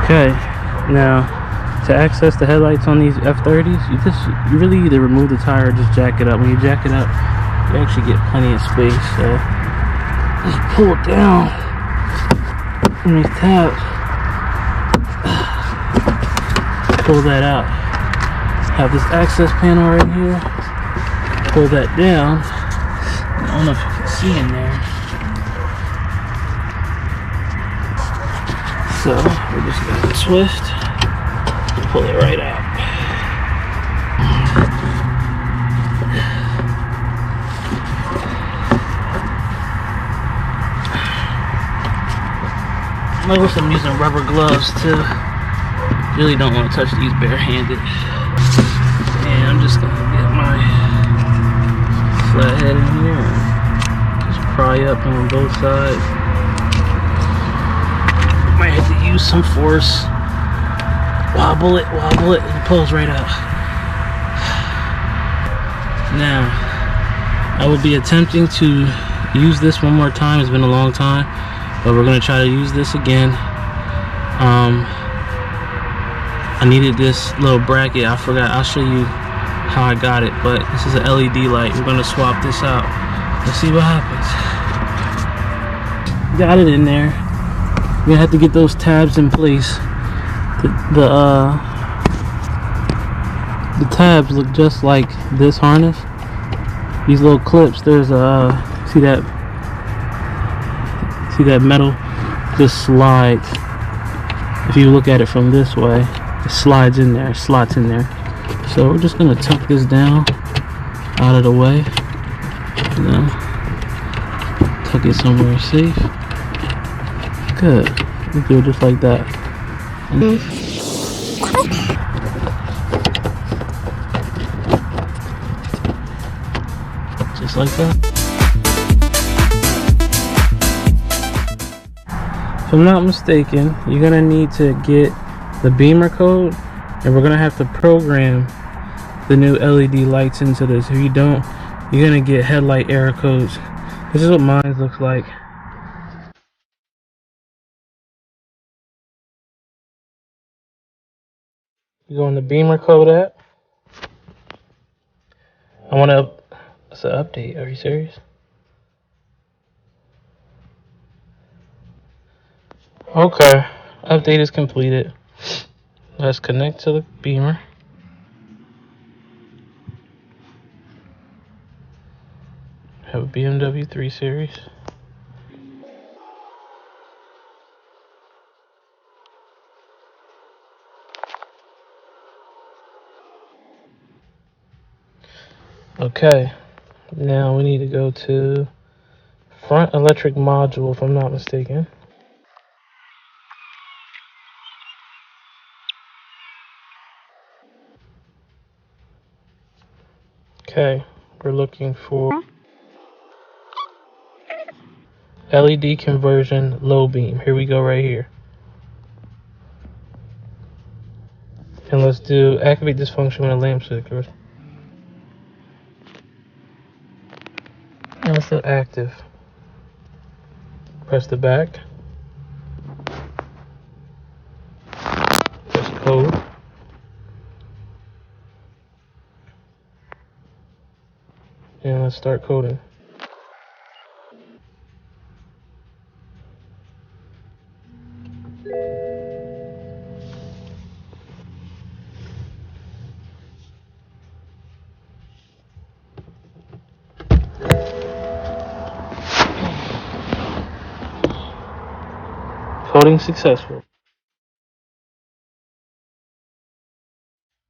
Okay, now to access the headlights on these F30s, you really either remove the tire or just jack it up. When you jack it up, you actually get plenty of space. So just pull it down from these tabs, pull that out. Have this access panel right here. Pull that down. I don't know if you can see in there. So we're just gonna twist, pull it right out. Notice I'm using rubber gloves too. Really don't want to touch these barehanded. And I'm just gonna get my flathead in here and just pry up on both sides. Might have to use some force. Wobble it, and it pulls right out. Now, I will be attempting to use this one more time. It's been a long time, but we're gonna try to use this again. I needed this little bracket. I forgot. I'll show you how I got it, but this is an LED light. We're gonna swap this out. Let's see what happens. Got it in there. We're gonna have to get those tabs in place. The tabs look just like this harness. These little clips. There's a see that metal just slides. If you look at it from this way, it slides in there, slots in there. So we're just gonna tuck this down out of the way, and then tuck it somewhere safe. Good. We do it just like that. Just like that. If I'm not mistaken, you're gonna need to get the BimmerCode, and we're gonna have to program the new LED lights into this. If you don't, you're gonna get headlight error codes. This is what mine looks like. You go in the BimmerCode app. I want to. It's an update. Are you serious? Okay, update is completed. Let's connect to the Beamer. Have a BMW 3 Series. Okay, now we need to go to front electric module, if I'm not mistaken. Okay, we're looking for LED conversion low beam. Here we go right here. And let's do activate this function when a lamp flickers. And let's do active. Press the back. Press code. And let's start coding. Coding successful.